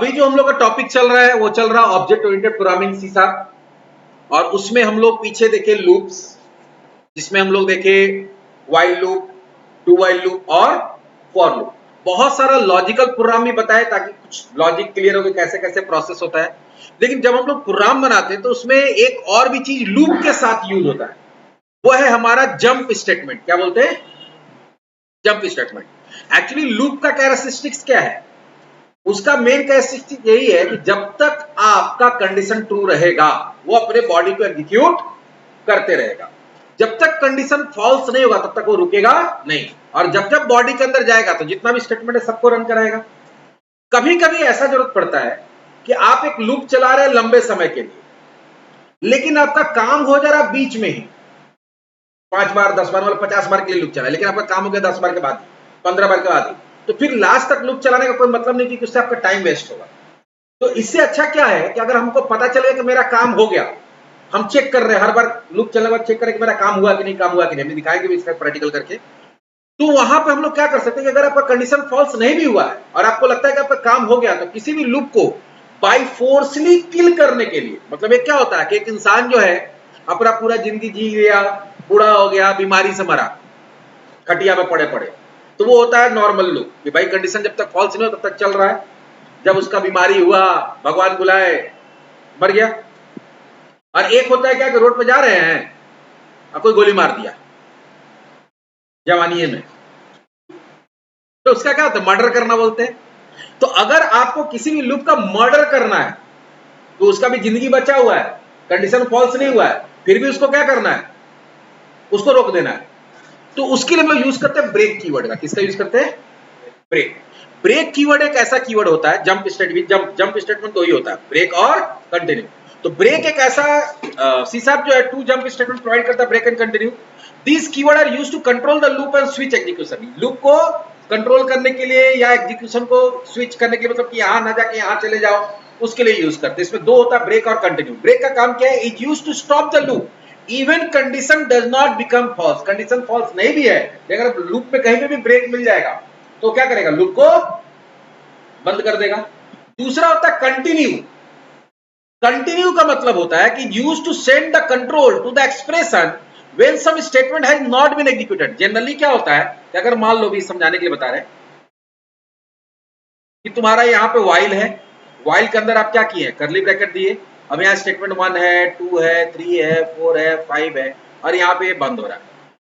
अभी जो हम लोग का टॉपिक चल रहा है वो चल रहा है object oriented programming C sharp, और उसमें हम लोग पीछे देखे लूप्स, जिसमें हम लोग देखे while loop, do while loop और फॉर लूप। बहुत सारा लॉजिकल प्रोग्राम भी बताए ताकि कुछ लॉजिक क्लियर हो कि कैसे कैसे प्रोसेस होता है। लेकिन जब हम लोग प्रोग्राम बनाते हैं तो उसमें एक और भी चीज लूप के साथ यूज होता है, वो है हमारा जंप स्टेटमेंट। क्या बोलते हैं? Jump statement. एक्चुअली लूप का कैरेक्टरिस्टिक्स क्या है? उसका मेन कैरेक्टरिस्टिक यही है कि जब तक आपका कंडीशन ट्रू रहेगा वो अपने बॉडी को एग्जीक्यूट करते रहेगा। जब तक कंडीशन फॉल्स नहीं होगा तब तक वो रुकेगा नहीं, और जब जब बॉडी के अंदर जाएगा तो जितना भी स्टेटमेंट है सबको रन कराएगा। कभी कभी ऐसा जरूरत पड़ता है कि आप एक लूप चला रहे हैं लंबे समय के लिए, लेकिन आपका काम हो जा रहा बीच में ही, 5 बार 10 बार मतलब 50 बार के लिए लूप चला, लेकिन आपका काम हो गया 10 बार के बाद, 15 बार के बाद, तो फिर लास्ट तक लूप चलाने का कोई मतलब नहीं, क्योंकि उससे आपका टाइम वेस्ट होगा। तो इससे अच्छा क्या है कि अगर हमको पता चले कि मेरा काम हो गया, हम चेक कर रहे हैं हर बार लूप चलने के बाद चेक करें कि मेरा काम हुआ कि नहीं, काम हुआ कि नहीं, हमने दिखाएंगे भी इसका प्रैक्टिकल करके। तो वहां पे हम लोग क्या कर सकते हैं कि अगर आपका कंडीशन फॉल्स नहीं भी हुआ है और आपको लगता है कि आपका काम हो गया, तो किसी भी लूप को बाय फोर्सली किल करने के लिए, मतलब एक क्या होता है कि एक इंसान जो है अपना पूरा जिंदगी जी गया, बूढ़ा हो गया, बीमारी से मरा, खटिया में पड़े पड़े, तो वो होता है नॉर्मल लूप कि भाई कंडीशन जब तक फॉल्स नहीं हो तब तक चल रहा है, जब उसका बीमारी हुआ, भगवान बुलाए, मर गया। और एक होता है क्या कि रोड पे जा रहे हैं और कोई गोली मार दिया जवानी में, तो उसका क्या होता है? मर्डर करना बोलते हैं। तो अगर आपको किसी भी लूप का मर्डर करना है तो उसका भी जिंदगी बचा हुआ है, कंडीशन फॉल्स नहीं हुआ है, फिर भी उसको क्या करना है? उसको रोक देना है। तो उसके लिए हम लोग यूज करते हैं ब्रेक कीवर्ड का। किसका यूज करते हैं? ब्रेक। ब्रेक कीवर्ड एक ऐसा कीवर्ड होता है, जंप स्टेटमेंट, जंप स्टेटमेंट तो ही होता है, ब्रेक और कंटिन्यू। तो ब्रेक एक ऐसा सी शार्प जो है टू जंप स्टेटमेंट प्रोवाइड करता है, break and continue. These keyword are used to control the loop and switch execution. Loop को कंट्रोल करने के लिए या एग्जीक्यूशन को स्विच करने के लिए, मतलब कि यहां ना जाके यहां चले जाओ, उसके लिए यूज करते हैं। इसमें दो होता है, ब्रेक और कंटिन्यू। ब्रेक का काम क्या है? Is used to stop the loop even condition does not become false. Condition false नहीं भी है, अगर लूप में कहीं पे भी ब्रेक मिल जाएगा तो क्या करेगा? लूप को बंद कर देगा। दूसरा होता है कंटिन्यू। कंटिन्यू का मतलब होता है कि use to send the control to the expression when some statement has not been executed. Generally क्या होता है कि अगर मान लो भी समझाने के लिए बता रहे हैं कि तुम्हारा यहाँ पे वाइल है, वाइल के अंदर आप क्या किए? करली ब्रैकेट दिए। अब यहाँ स्टेटमेंट 1 है, 2 है, 3 है, 4 है, 5 है, और यहाँ पे ये बंद हो रहा है।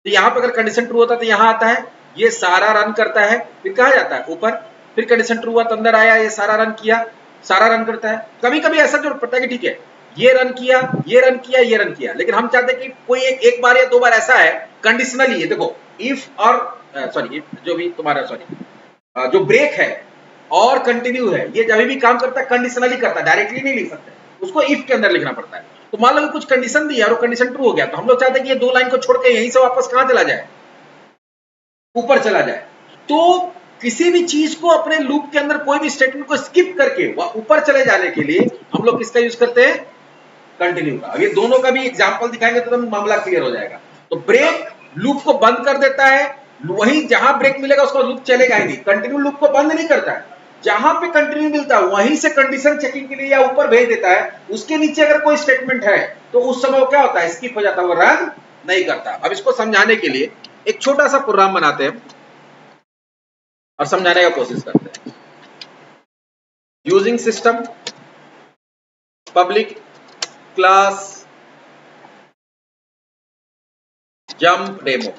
तो यहाँ पे अगर कंडीशन ट्रू होता है तो यहाँ आता है, ये सारा रन करता है, फिर कहा जाता है ऊपर, फिर कंडीशन ट्रू हुआ तो अंदर आया, ये सारा रन किया, सारा रन करता है। कभी कभी ऐसा जरूरत पड़ता है कि ठीक है ये रन किया, ये रन किया, ये रन किया, लेकिन हम चाहते हैं कि कोई एक बार या 2 बार ऐसा है कंडीशनली है। देखो इफ और सॉरी जो भी तुम्हारा सॉरी जो ब्रेक है और कंटिन्यू है, ये जब भी काम करता है कंडीशनली करता है, डायरेक्टली नहीं लिख सकते, उसको इफ के अंदर लिखना पड़ता है। तो मान लो कुछ कंडीशन दी है और कंडीशन ट्रू हो गया, तो हम लोग चाहते हैं कि ये 2 लाइन को छोड़ के यहीं से वापस कहां चला जाए? ऊपर चला जाए। तो किसी भी चीज को अपने लूप के अंदर कोई भी स्टेटमेंट को स्किप करके ऊपर चले जाने के लिए हम लोग किसका यूज करते हैं? कंटिन्यू का। ये दोनों का भी एग्जांपल दिखाएंगे तो मामला क्लियर हो जाएगा। तो ब्रेक लूप को बंद कर देता है, वहीं जहां ब्रेक मिलेगा उसका लूप चलेगा ही नहीं। कंटिन्यू लूप को बंद नहीं करता है, जहां पे कंटिन्यू मिलता है वहीं से कंडीशन चेकिंग के लिए या ऊपर भेज देता है। उसके नीचे अगर कोई स्टेटमेंट है तो उस समय वो क्या होता है? स्किप हो जाता है, वो रन नहीं करता। अब इसको समझाने के लिए एक छोटा सा प्रोग्राम बनाते हैं और समझाने का कोशिश करते हैं। Using system public class jump demo,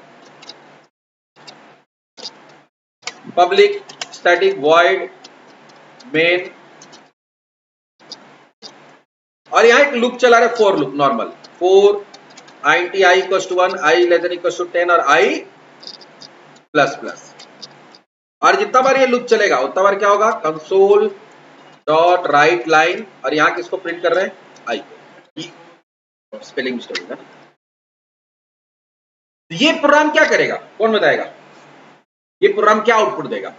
public static void main, और यहां एक लूप चला रहा है, for loop normal, for int i equals to 1, i less than equals to 10 और i प्लस प्लस। और जितना बार ये लूप चलेगा उतना बार क्या होगा? कंसोल डॉट राइट लाइन, और यहां किसको प्रिंट कर रहे हैं? i को। स्पेलिंग मिस्टेक होगा। ये प्रोग्राम क्या करेगा? कौन बताएगा? ये प्रोग्राम क्या आउटपुट देगा?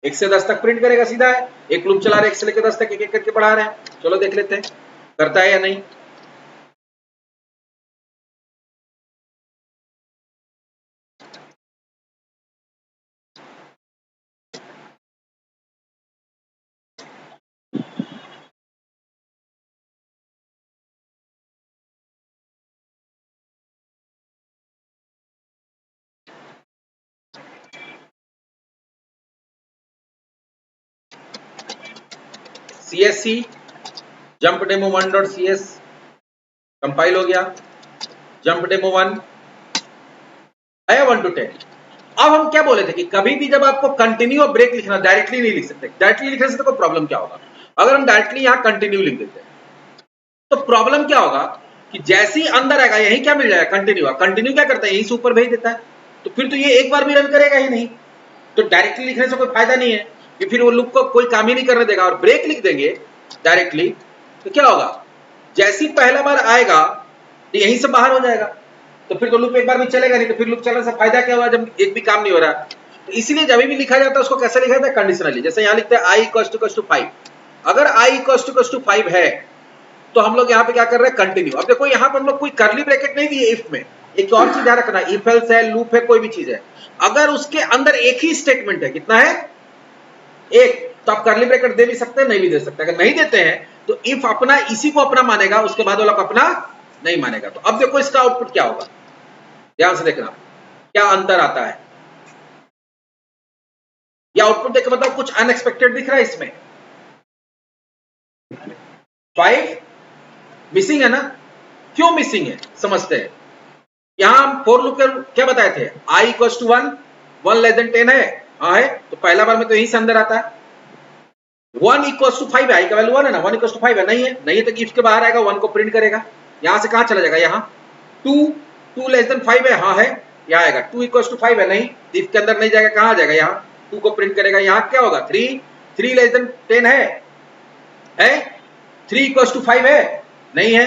1 से 10 तक प्रिंट करेगा सीधा है। एक लूप चला रहे 1 से लेकर 10 तक, एक एक करके बढ़ा रहे हैं। चलो देख लेते हैं करता है या नहीं। CSC jump demo 1.cs compile हो गया, जंप डेमो 1 आया 1 to 10। अब हम क्या बोले थे कि कभी भी जब आपको कंटिन्यू और ब्रेक लिखना, डायरेक्टली नहीं लिख सकते। डायरेक्टली लिखने से तो कोई प्रॉब्लम क्या होगा, अगर हम डायरेक्टली यहां कंटिन्यू लिख देते हैं तो प्रॉब्लम क्या होगा कि जैसे ही अंदर आएगा यही क्या मिल जाएगा, कंटिन्यू। कंटिन्यू क्या करता है, यहीं से ऊपर भेज देता है, तो फिर तो ये एक बार भी रन करेगा ही नहीं। तो डायरेक्टली लिखने से कोई फायदा नहीं है कि फिर वो लूप को कोई काम ही नहीं करने देगा। और ब्रेक लिख देंगे डायरेक्टली तो क्या होगा, जैसे ही पहला बार आएगा तो यहीं से बाहर हो जाएगा, तो फिर तो लूप एक बार भी चलेगा नहीं, तो फिर लूप चलने से फायदा क्या हुआ जब एक भी काम नहीं हो रहा। तो इसलिए जब भी लिखा जाता है उसको कैसे लिखा जाता है, कंडीशनली। जैसे यहां लिखते हैं i = 5, अगर i = 5 है तो हम लोग यहाँ पे क्या कर रहे हैं, कंटिन्यू। अब देखो यहाँ पे हम लोग कोई करली ब्रैकेट नहीं दिए इफ में। एक और चीज ध्यान रखना, इफ एल्स है, लूप है, कोई भी चीज है, अगर उसके अंदर एक ही स्टेटमेंट है, कितना है, एक, तो आप करली ब्रैकेट दे भी सकते हैं, नहीं भी दे सकते। अगर नहीं देते हैं तो इफ अपना इसी को अपना मानेगा, उसके बाद वाला को अपना नहीं मानेगा। तो अब देखो इसका आउटपुट क्या होगा, ध्यान से देखना क्या अंतर आता है। यह आउटपुट देख के बताओ कुछ अनएक्सपेक्टेड दिख रहा है इसमें। 5 मिसिंग है ना, क्यों मिसिंग है समझते हैं। यहां हम फॉर लूप क्या बताए थे, i = 1, 1 लेस देन 10 है, हाँ है, तो पहला बार में तो यहीं से अंदर आता है। 1 = 5 है, i का वैल्यू 1 है ना, 1 = 5 है, नहीं है, नहीं है तो इफ के बाहर आएगा 1 को प्रिंट करेगा। यहां से कहां चला जाएगा, यहां 2 लेस देन 5 है, हाँ है, यहां आएगा 2 = 5 है, नहीं, इफ के अंदर नहीं जाएगा, कहां आ जाएगा, यहां 2 को प्रिंट करेगा। यहां क्या होगा, 3 लेस देन 10 है, 3 = 5 है, नहीं है,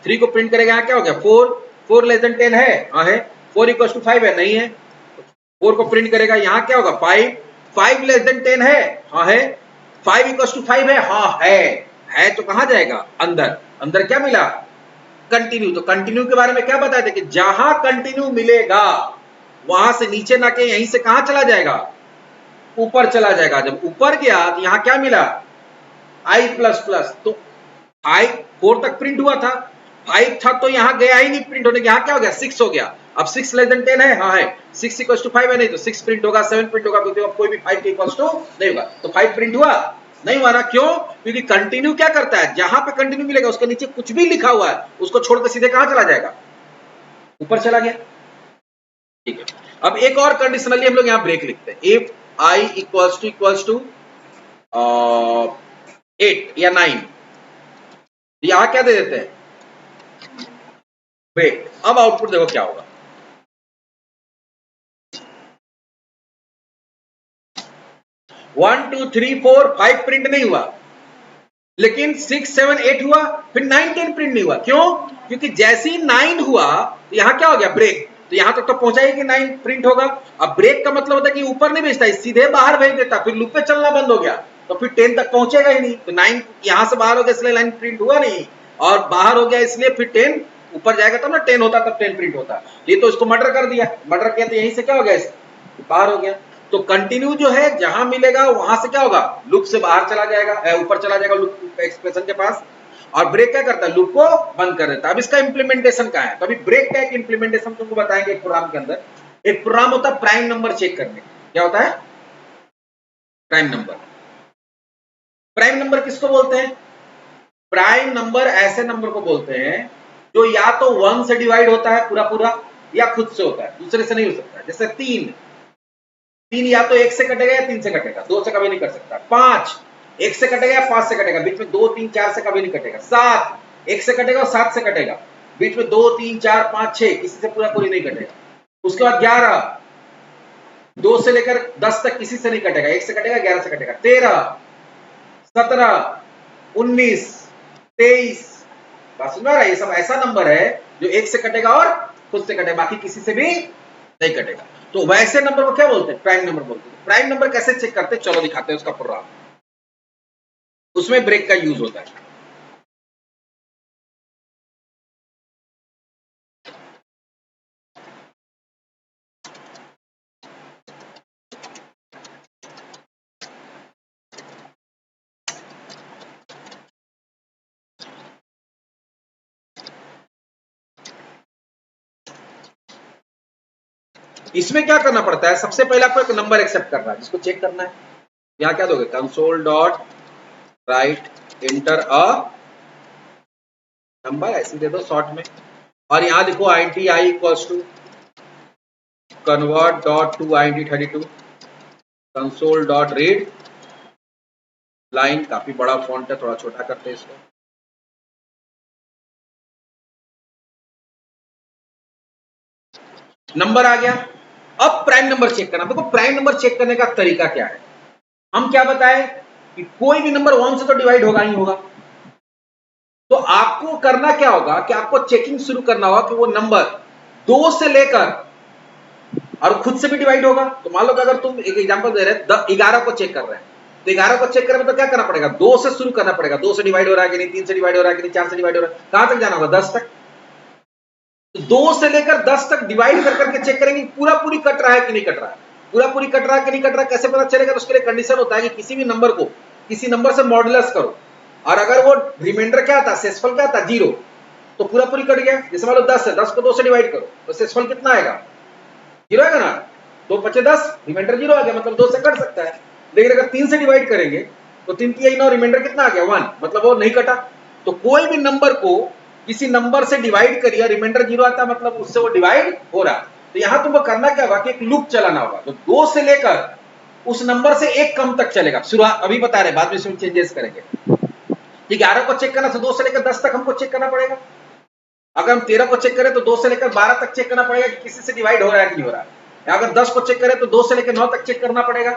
3 को प्रिंट करेगा। यहां क्या हो गया, 4 लेस देन 10 है, हाँ है, 4 = 5 है, नहीं है, 4 को प्रिंट करेगा। यहां क्या होगा, 5 लेस देन 10 है, हाँ है, 5 = 5 है, हाँ है तो कहां जाएगा, अंदर। अंदर क्या मिला, कंटिन्यू। तो कंटिन्यू के बारे में क्या बताया था कि जहां कंटिन्यू मिलेगा वहां से नीचे ना के यहीं से कहां चला जाएगा, ऊपर चला जाएगा। जब ऊपर गया तो यहां क्या मिला, i++, तो 4 तक प्रिंट हुआ था, 5 था तो यहां गया ही नहीं प्रिंट होने, यहां क्या हो गया, 6 हो गया। अब 6 लेस देन 10 है, हाँ है, 6 = 5 है, नहीं तो 6 प्रिंट होगा, 7 प्रिंट होगा, क्योंकि अब कोई भी 5 के इक्वल टू नहीं होगा। तो 5 प्रिंट हुआ नहीं हुआ ना, क्यों, क्योंकि कंटिन्यू क्या करता है, जहां पे कंटिन्यू मिलेगा उसके नीचे कुछ भी लिखा हुआ है उसको छोड़कर सीधे कहां चला जाएगा, ऊपर चला गया। ठीक है, अब एक और कंडीशनली हम लोग यहां ब्रेक लिखते हैं, इफ i = 8 या 9, यहां क्या दे देते हैं, ब्रेक। अब आउटपुट देखो क्या होगा, 1 2 3 4 5 प्रिंट नहीं हुआ, लेकिन 6 7 8 हुआ, फिर 9 10 प्रिंट नहीं हुआ, क्यों, क्योंकि जैसे ही 9 हुआ तो यहां क्या हो गया, ब्रेक। तो यहां तक तो पहुंचा ही कि 9 प्रिंट होगा। अब ब्रेक का मतलब होता है कि ऊपर नहीं भेजता, सीधे बाहर भेज देता, फिर लूप पे चलना बंद हो गया, तो फिर 10 तक पहुंचेगा ही नहीं। तो 9 यहां से बाहर हो गया इसलिए 9 प्रिंट हुआ नहीं, और बाहर हो गया इसलिए फिर 10 ऊपर जाएगा तब ना 10 होता, तब 10 प्रिंट होता। ये तो इसको मर्डर कर दिया, मर्डर किया तो यहीं से क्या हो गया, बाहर हो गया। तो कंटिन्यू जो है जहां मिलेगा वहां से क्या होगा, लूप से बाहर चला जाएगा, ऊपर चला जाएगा लूप एक्सप्रेशन के पास। और ब्रेक क्या करता है, लूप को बंद कर देता है। अब इसका इंप्लीमेंटेशन क्या है, तो अभी ब्रेक का एक इंप्लीमेंटेशन तुमको बताएंगे प्रोग्राम के अंदर। एक प्रोग्राम होता है प्राइम नंबर चेक करने, क्या होता है, प्राइम नंबर। प्राइम नंबर किसको बोलते हैं, प्राइम नंबर ऐसे नंबर को बोलते हैं जो या तो 1 से डिवाइड होता है पूरा पूरा, या खुद से होता है, दूसरे से नहीं हो सकता। जैसे 3 या तो 1 से कटेगा या 3 से कटेगा, 2 से कभी नहीं कर सकता। 5 1 से कटेगा या 5 से कटेगा, बीच में 2 3 4 से कभी नहीं कटेगा। 7 1 से कटेगा और 7 से कटेगा, बीच में 2 3 4 5 6 किसी से पूरा पूरी नहीं कटेगा। उसके बाद 11 2 से लेकर 10 तक किसी से नहीं कटेगा, 1 से कटेगा 11 से कटेगा। 13 17 19 23, बात सुन रहा है, ये सब ऐसा नंबर है जो 1 से कटेगा और खुद से कटेगा, बाकी किसी से भी नहीं कटेगा। तो वैसे नंबर को क्या बोलते हैं, प्राइम नंबर बोलते हैं। प्राइम नंबर कैसे चेक करते हैं, चलो दिखाते हैं उसका प्रोग्राम, उसमें ब्रेक का यूज होता है। इसमें क्या करना पड़ता है, सबसे पहले आपको एक नंबर एक्सेप्ट करना है जिसको चेक करना है। यहां क्या दोगे, console dot right inter a number, ऐसे दे दो शॉर्ट में। और यहां लिखो INT I equals to convert dot to INT 32 console dot read line. काफी बड़ा फॉन्ट है, थोड़ा छोटा करते हैं इसको। नंबर आ गया। अब प्राइम नंबर चेक करना। देखो प्राइम नंबर चेक करने का तरीका क्या है, हम क्या बताएं कि कोई भी नंबर 1 से तो डिवाइड होगा ही होगा। तो आपको करना क्या होगा कि आपको चेकिंग शुरू करना होगा कि वो नंबर 2 से लेकर, और खुद से भी डिवाइड होगा। तो मान लो कि अगर तुम एक एग्जांपल दे रहे हैं 11 को चेक कर रहे हैं, तो 11 को चेक करने में तो क्या करना पड़ेगा, 2 से शुरू करना पड़ेगा। 2 से डिवाइड हो रहा है कि नहीं, 3 से डिवाइड हो रहा है कि नहीं, 4 से डिवाइड हो रहा है, कहां तक जाना होगा, 10 तक। तो 2 से लेकर 10 तक डिवाइड कर करके चेक करेंगे पूरा पूरी कट रहा है कि नहीं कट रहा है। पूरा पूरी कट रहा है कि नहीं कट रहा है कैसे पता चलेगा, तो उसके लिए कंडीशन होता है कि किसी भी नंबर को किसी नंबर से मॉडुलस करो, और अगर वो रिमाइंडर क्या था, शेषफल क्या था, 0, तो पूरा पूरी कट गया। जैसे मान लो 10 है, 10 को 2 से डिवाइड करो तो शेषफल कितना आएगा, 0 आएगा ना। 2 5 10, रिमाइंडर 0 आ गया, मतलब 2 से कट सकता है। लेकिन अगर 3 से डिवाइड करेंगे तो 3 की 9, रिमाइंडर कितना आ गया, 1, मतलब वो नहीं कटा। तो कोई भी नंबर को किसी नंबर से डिवाइड करिए, रिमाइंडर 0 आता, मतलब उससे वो डिवाइड हो रहा। तो यहां तुमको करना क्या होगा कि एक लूप चलाना होगा, तो 2 से लेकर उस नंबर से एक कम तक चलेगा। शुरुआत अभी बता रहे, बाद में इसमें चेंजेस करेंगे। 11 को चेक करना तो 2 से लेकर 10 तक हमको चेक करना पड़ेगा। अगर हम 13 को चेक करें तो 2 से लेकर 12 तक चेक करना पड़ेगा कि किसी से डिवाइड हो रहा है कि नहीं हो रहा है। अगर 10 को चेक करें तो 2 से लेकर 9 तक चेक करना पड़ेगा।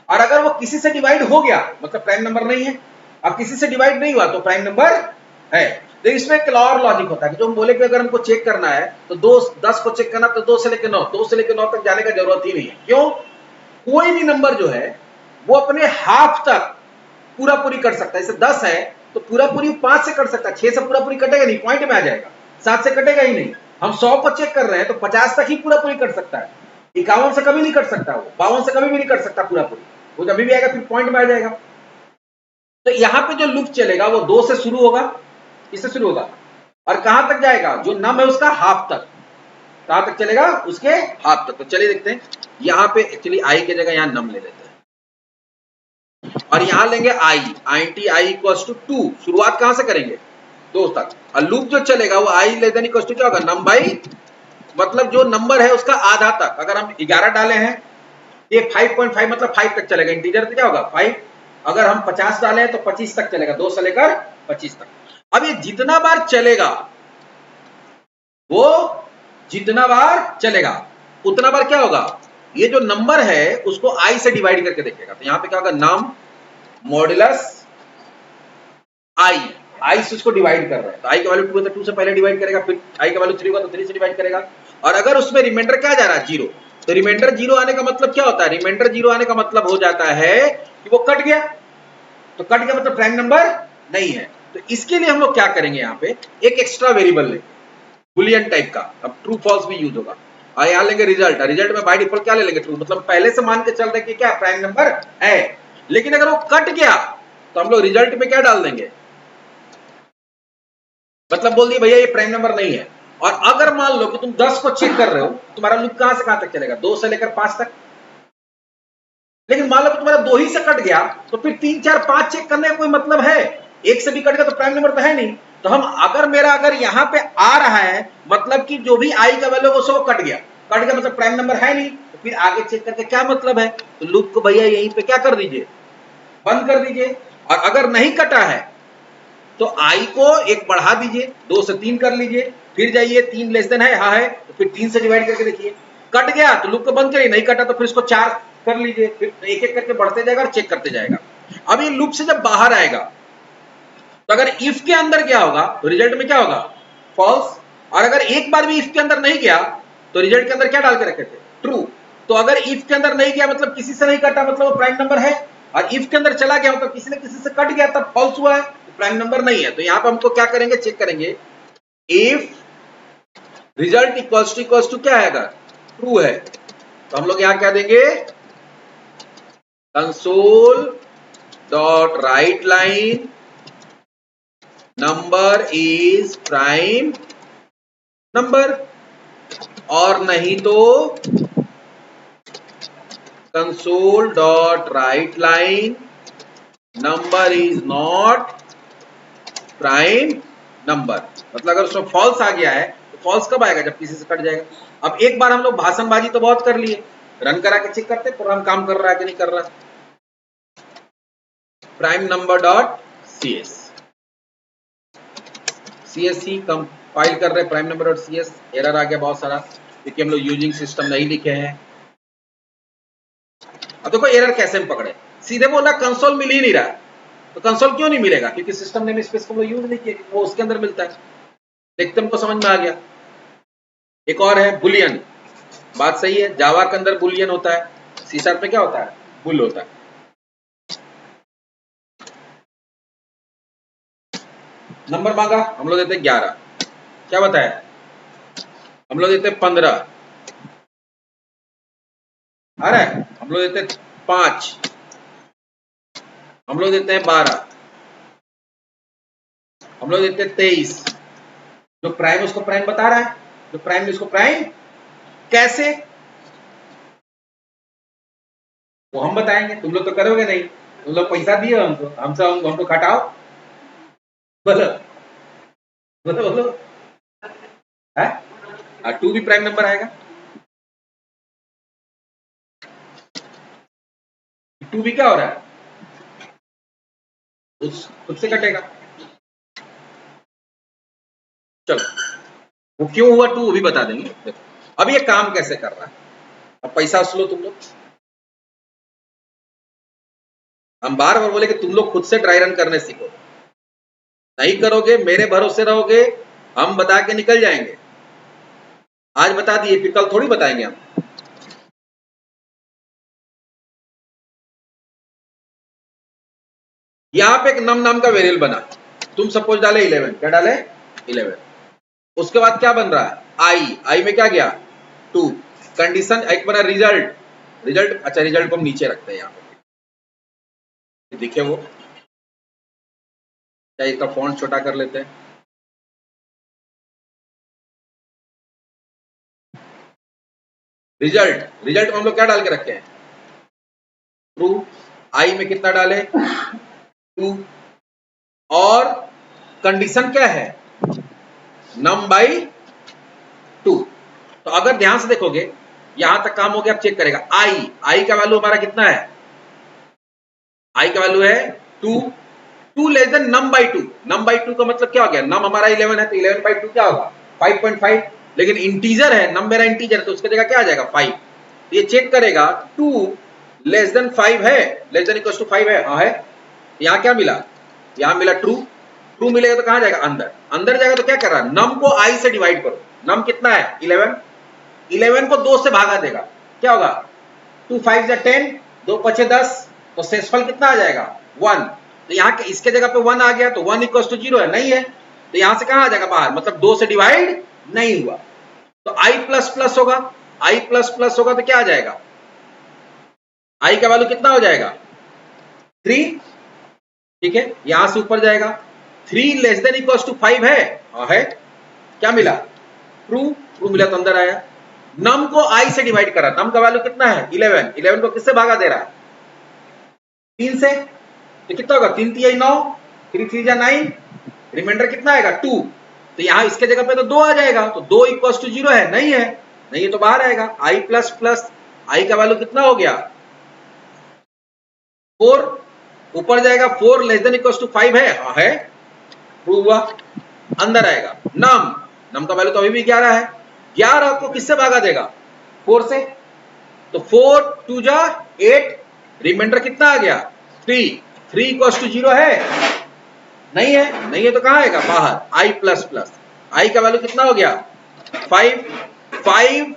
और अगर वो किसी से डिवाइड हो गया मतलब प्राइम नंबर नहीं है, अब किसी से डिवाइड नहीं हुआ तो प्राइम नंबर है। तो इसमें एक और लॉजिक होता है कि जो हम बोले कि अगर हमको चेक करना है तो 10 को चेक करना तो 2 से लेकर 9, 2 से लेकर 9 तक जाने का जरूरत ही नहीं है। क्यों, कोई भी नंबर जो है वो अपने हाफ तक पूरा पूरी कर सकता है। जैसे 10 है तो पूरा पूरी 5 से कट सकता है, 6 से पूरा पूरी कटेगा नहीं, पॉइंट में आ जाएगा। 7 से कटेगा ही नहीं। हम 100 को चेक कर रहे हैं तो 50 तक ही पूरा पूरी कट सकता है, 51 से कभी नहीं कट सकता, वो 52 से कभी भी नहीं कट सकता पूरा पूरी, वो जब भी आएगा फिर पॉइंट में आ जाएगा। तो यहां पे जो लूप चलेगा वो 2 से शुरू होगा, इससे शुरू होगा, और कहां तक जाएगा, जो नम है उसका हाफ तक। कहां तक चलेगा, उसके हाफ तक। तो चलिए देखते हैं, यहां पे एक्चुअली आई की जगह यहां नम ले लेते हैं और यहां लेंगे आई, INT I इक्वल्स टू 2। शुरुआत कहां से करेंगे, 2 तक, और लूप जो चलेगा वो आई लेस देन इक्वल्स टू क्या होगा, नम बाई, मतलब जो नंबर है उसका आधा तक। अगर हम 11 डाले हैं, ये 5.5 मतलब 5 तक चलेगा, इंटीजर तो क्या होगा 5। अगर हम 50 डाले हैं तो 25 तक चलेगा, 2 से लेकर 25 तक। अब ये जितना बार चलेगा, वो जितना बार चलेगा उतना बार क्या होगा, ये जो नंबर है उसको आई से डिवाइड करके देखेगा। तो यहां पे क्या होगा, नम मॉडुलस आई, आई से उसको डिवाइड कर रहा है, तो आई का वैल्यू 2 है तो 2 से पहले डिवाइड करेगा, फिर आई का वैल्यू 3 होगा तो 3 से डिवाइड करेगा। और अगर उसमें रिमाइंडर क्या जा रहा है, 0, तो रिमाइंडर 0 आने का मतलब क्या होता है, रिमाइंडर 0 आने का मतलब हो जाता है कि वो कट गया। तो कट गया मतलब प्राइम नंबर नहीं है। तो इसके लिए हम लोग क्या करेंगे, यहाँ पे एक एक्स्ट्रा वेरिएबल लेंगे बुलियन टाइप का। अब ट्रू फॉल्स भी यूज होगा। और यहाँ लेंगे रिजल्ट, रिजल्ट में बाय डिफॉल्ट क्या ले लेंगे, ट्रू, मतलब पहले से मान के चल रहे कि क्या प्राइम नंबर है। लेकिन अगर वो कट गया तो हम लोग रिजल्ट में क्या डाल देंगे, मतलब बोल दिए भैया ये प्राइम नंबर नहीं है। और अगर मान लो कि तुम 10 को चेक कर रहे हो, तुम्हारा लूप कहां से कहां तक चलेगा, 2 से लेकर 5 तक। लेकिन मान लो कि तुम्हारा 2 ही से कट गया तो फिर 3 4 5 चेक करने का कोई मतलब है, एक से भी कट गया तो प्राइम नंबर तो है नहीं। तो हम अगर यहां पे आ रहा है मतलब कि जो भी आई का वैल्यू वो सब कट गया, कट गया मतलब प्राइम नंबर है नहीं, तो फिर आगे चेक करके क्या मतलब है। तो लूप को भैया यहीं पे क्या कर दीजिए, बंद कर दीजिए। और अगर नहीं कटा है तो आई को एक बढ़ा दीजिए, 2 से 3 कर लीजिए, फिर जाइए 3 लेस देन है, हाँ है, तो फिर 3 से डिवाइड करके देखिए। कट गया तो लूप को बंद करिए, नहीं कटा तो फिर इसको 4 कर लीजिए, फिर एक एक करके बढ़ते जाएगा और चेक करते जाएगा। अब ये लूप से जब बाहर आएगा तो अगर इफ के अंदर गया होगा तो रिजल्ट में क्या होगा, फॉल्स। और अगर एक बार भी इफ के अंदर नहीं गया तो रिजल्ट के अंदर क्या डाल के रखे थे, ट्रू। तो अगर इफ के अंदर नहीं गया मतलब किसी से नहीं कटा, मतलब वो प्राइम नंबर है। और इफ के अंदर चला गया मतलब किसी ने किसी से कट गया तब फॉल्स हुआ है, तो प्राइम नंबर नहीं है। तो यहां पर हमको क्या करेंगे, चेक करेंगे इफ रिजल्ट इक्वल्स टू क्या है, अगर ट्रू है तो हम लोग यहां क्या देंगे, console dot right line number is prime number, और नहीं तो console dot right line number is not prime number. मतलब अगर उसमें फॉल्स आ गया है तो फॉल्स कब आएगा, जब किसी से कट जाएगा। अब एक बार हम लोग भाषणबाजी तो बहुत कर लिए, रन करा के चेक करते प्रोग्राम काम कर रहा है कि नहीं कर रहा। Prime number dot cs, CSC compile कर रहे prime number dot cs, error आ गया बहुत सारा क्योंकि हम लोग यूजिंग सिस्टम नहीं लिखे हैं। अब देखो एरर कैसे हम पकड़े, सीधे बोला कंसोल मिल ही नहीं रहा। तो कंसोल क्यों नहीं मिलेगा, क्योंकि सिस्टम नेम स्पेस को यूज नहीं किया, वो उसके अंदर मिलता है। देखते हमको समझ में आ गया। एक और है बुलियन, बात सही है, जावा के अंदर बुलियन होता है, सी शार्प में क्या होता है, बुल होता है। नंबर मांगा, हम लोग देते 11, क्या बताया, हम लोग देते 15, आ रहा है, हम लोग देते 5, हम लोग देते हैं 12, हम लोग देते हैं 23। जो प्राइम उसको प्राइम बता रहा है, जो प्राइम उसको प्राइम कैसे, वो हम बताएंगे, तुम लोग तो करोगे नहीं, तुम लोग पैसा दिए हमको, हमको खटाओ। बोलो बोलो बोलो, है 2 भी प्राइम नंबर आएगा, 2 भी क्या हो रहा है, उस खुद से कटेगा। चलो वो क्यों हुआ 2 वो भी बता देंगे। देखो अब ये काम कैसे कर रहा है, अब पैसा वसूलो तुम लोग। हम बार बार बोले कि तुम लोग खुद से ड्राई रन करने सीखो, नहीं करोगे मेरे भरोसे रहोगे, हम बता के निकल जाएंगे। आज बता दिए फिर कल थोड़ी बताएंगे हम। यहां पे एक नम नाम का वेरिएबल बना, तुम सपोज डाले 11, क्या डाले 11, उसके बाद क्या बन रहा है आई में क्या गया 2, कंडीशन एक बना रिजल्ट, रिजल्ट अच्छा रिजल्ट को हम नीचे रखते हैं यहाँ पे दिखे वो, क्या इसका फॉन्ट छोटा कर लेते हैं। रिजल्ट, रिजल्ट में हम लोग क्या डाल के रखे हैं, ट्रू, आई में कितना डाले 2, और कंडीशन क्या है नम बाई 2। तो अगर ध्यान से देखोगे यहां तक काम हो गया, अब चेक करेगा आई का वैल्यू हमारा कितना है, आई का वैल्यू है 2, 2 less than num by 2, num by 2 का मतलब क्या हो गया, नम हमारा 11 है तो 11 बाई 2 क्या होगा 5.5, लेकिन इंटीजर है, नम मेरा इंटीजर है तो उसकी जगह क्या आ जाएगा 5। ये चेक करेगा 2 लेस देन 5 है, लेस देन इक्वल टू 5 है, हाँ है, यहाँ क्या मिला, यहाँ मिला ट्रू, ट्रू मिलेगा तो कहां जाएगा अंदर, अंदर जाएगा तो क्या कर रहा है, नम को आई से डिवाइड करो, नम कितना है 11, 11 को 2 से भागा देगा, क्या होगा 2 5 10, 2 5 10, तो शेषफल कितना आ जाएगा 1। तो यहाँ के इसके जगह पे 1 आ गया तो 1 इक्वल टू 0 है, नहीं है, तो यहां से कहां आ जाएगा बाहर, मतलब 2 से डिवाइड नहीं हुआ। तो आई प्लस प्लस होगा, आई प्लस प्लस होगा तो क्या आ जाएगा, आई का वैल्यू कितना हो जाएगा 3, ठीक है, यहां से ऊपर जाएगा 3 लेस देन इक्वल टू 5 है, हाँ है, क्या मिला ट्रू, ट्रू मिला तो अंदर आया। नम को आई से डिवाइड करा, नम का वैल्यू कितना है 11, 11 को किससे भागा दे रहा है 3 से, तो कितना होगा 3 3 9, 3 3 9, रिमाइंडर कितना आएगा 2, तो यहां इसके जगह पे तो 2 आ जाएगा, तो 2 इक्वल टू 0 है, नहीं है, नहीं है तो बाहर आएगा आई प्लस प्लस, आई का वैल्यू कितना हो गया 4, ऊपर जाएगा 4 लेस देन इक्वल टू 5 है, हाँ है, ट्रू हुआ, अंदर आएगा नम, नम का वैल्यू तो अभी भी 11 है, 11 को किससे भागा देगा 4 से, तो 4 2 जा 8, रिमाइंडर कितना आ गया 3, 3 इक्वल टू 0 है, नहीं है, नहीं है तो कहां आएगा बाहर आई प्लस प्लस, आई का वैल्यू कितना हो गया 5, 5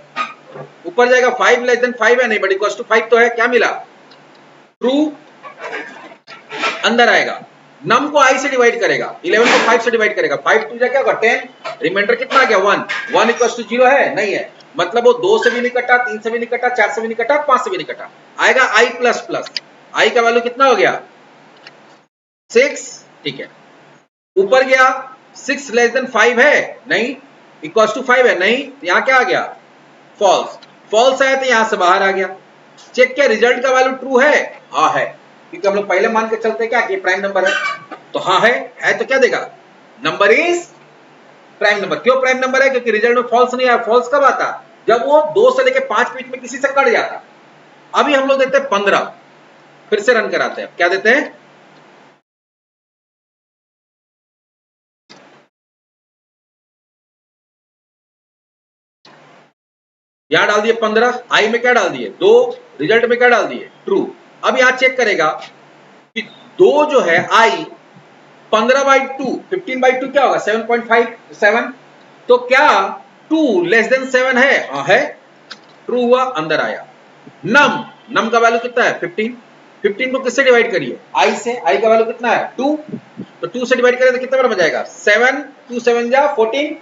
ऊपर जाएगा 5 लेस देन 5 है नहीं बट इक्वल टू 5 तो है, क्या मिला ट्रू, अंदर आएगा नम को आई से डिवाइड करेगा, 11 को 5 से डिवाइड करेगा, 5 2 जा क्या होगा 10, रिमाइंडर कितना आ गया 1, 1 इक्वल टू 0 है, नहीं है, मतलब वो 2 से भी नहीं कटा, 3 से भी नहीं कटा, 4 से भी नहीं कटा, 5 से भी नहीं कटा, आएगा आई प्लस प्लस, आई का वैल्यू कितना हो गया 6, ठीक है, ऊपर गया 6 लेस देन 5 है, नहीं, इक्वल टू 5 है, नहीं, यहाँ क्या आ गया फॉल्स, फॉल्स आया तो यहां से बाहर आ गया। चेक किया रिजल्ट का वैल्यू ट्रू है, हाँ है, क्योंकि हम लोग पहले मान के चलते क्या कि प्राइम नंबर है, तो हाँ है तो क्या देगा नंबर इज प्राइम नंबर। क्यों प्राइम नंबर है? क्योंकि रिजल्ट में फॉल्स नहीं आया। फॉल्स कब आता? जब वो 2 से लेके 5 के बीच में किसी से कट जाता। अभी हम लोग देते हैं 15, फिर से रन कराते हैं। क्या देते हैं? यहां डाल दिए 15, आई में क्या डाल दिए 2, रिजल्ट में क्या डाल दिए ट्रू। अब यहां चेक करेगा कि 2 जो है आई 15/2, 15/2 क्या होगा 7.57। तो क्या 2 लेस देन 7 है? हाँ है, ट्रू हुआ, अंदर आया। नम, नम का वैल्यू कितना है 15। 15 को किससे डिवाइड करिए? आई से। आई का वैल्यू कितना है 2, तो 2 से डिवाइड करें तो कितना बन जाएगा 7, 2 7 जा 14,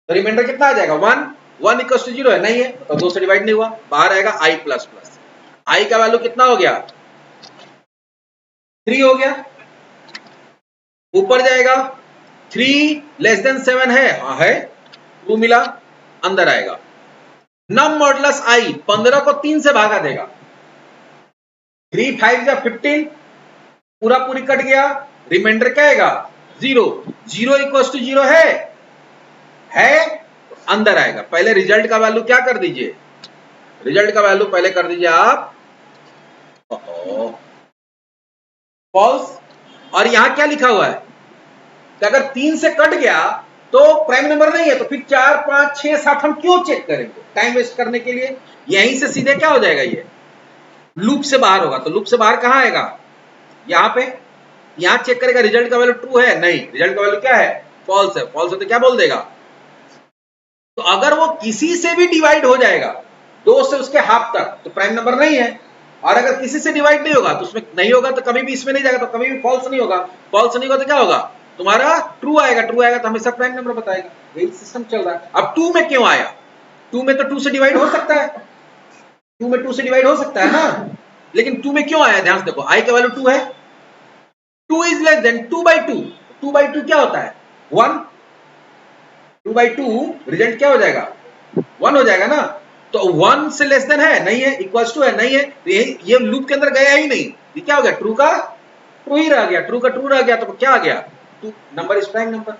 तो रिमाइंडर कितना आ जाएगा 1। 1 इक्वल टू 0 है? नहीं है, तो 2 से डिवाइड नहीं हुआ, बाहर आएगा आई प्लस प्लस। आई का वैल्यू कितना हो गया 3 हो गया। ऊपर जाएगा 3 लेस देन 7 है? हाँ है, ट्रू मिला, अंदर आएगा। नम मॉडुलस आई 15 को 3 से भागा देगा। 3 5 जा 15, पूरा पूरी कट गया, रिमाइंडर क्या आएगा 0। 0 इक्वल टू 0 है, अंदर आएगा। पहले रिजल्ट का वैल्यू क्या कर दीजिए? रिजल्ट का वैल्यू पहले कर दीजिए आप फॉल्स। और यहां क्या लिखा हुआ है कि अगर 3 से कट गया तो प्राइम नंबर नहीं है, तो फिर 4 5 6 7 हम क्यों चेक करेंगे टाइम वेस्ट करने के लिए? यहीं से सीधे क्या हो जाएगा, ये लूप से बाहर होगा। तो लूप से बाहर कहां आएगा? यहां पे। यहां चेक करेगा रिजल्ट का वैल्यू ट्रू है? नहीं, रिजल्ट का वैल्यू क्या है फॉल्स है। फॉल्स है तो क्या बोल देगा? तो अगर वो किसी से भी डिवाइड हो जाएगा 2 से उसके हाफ तक तो प्राइम नंबर नहीं है। और अगर किसी से डिवाइड नहीं होगा तो उसमें नहीं होगा, तो कभी भी इसमें नहीं जाएगा, तो कभी भी फॉल्स नहीं होगा। फॉल्स नहीं होगा तो क्या होगा तुम्हारा ट्रू आएगा। ट्रू आएगा तो हमेशा प्राइम नंबर बताएगा। यही सिस्टम चल रहा है। अब 2 में क्यों आया? 2 में तो 2 से डिवाइड हो सकता है, 2 में 2 से डिवाइड हो सकता है ना, लेकिन 2 में क्यों आया? ध्यान से देखो, आई का वैल्यू 2 है, 2 इज लेस देन 2/2। 2/2 क्या होता है 1। 2/2 रिजल्ट क्या हो जाएगा 1 हो जाएगा ना। तो 1 से लेस देन है? नहीं है। इक्वल्स टू है? नहीं है। तो ये लूप के अंदर गया ही नहीं। ये क्या हो गया ट्रू का ट्रू ही रह गया, ट्रू का ट्रू रह गया, तो क्या आ गया 2 नंबर इज प्राइम नंबर।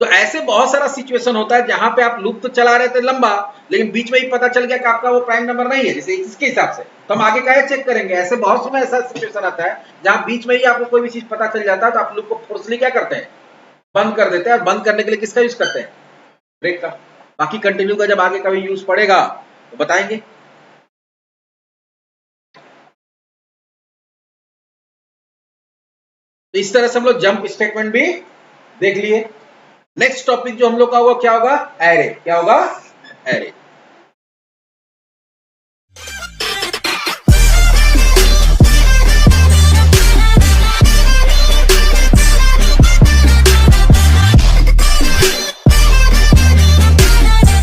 तो ऐसे बहुत सारा सिचुएशन होता है जहां पे आप लूप तो चला रहे थे लंबा, लेकिन बीच में ही पता चल गया कि आपका वो प्राइम नंबर नहीं है, जैसे इसके हिसाब से तो हम आगे क्या चेक करेंगे। ऐसे बहुत समय ऐसा सिचुएशन आता है जहां बीच में ही आपको कोई भी चीज पता चल जाता है, तो आप लूप को फोर्सली क्या करते हैं बंद कर देते हैं। और बंद करने के लिए किसका यूज करते हैं? ब्रेक का। बाकी कंटिन्यू का जब आगे कभी यूज पड़ेगा तो बताएंगे। तो इस तरह से हम लोग जंप स्टेटमेंट भी देख लिए। नेक्स्ट टॉपिक जो हम लोग का होगा क्या होगा? एरे। क्या होगा? एरे।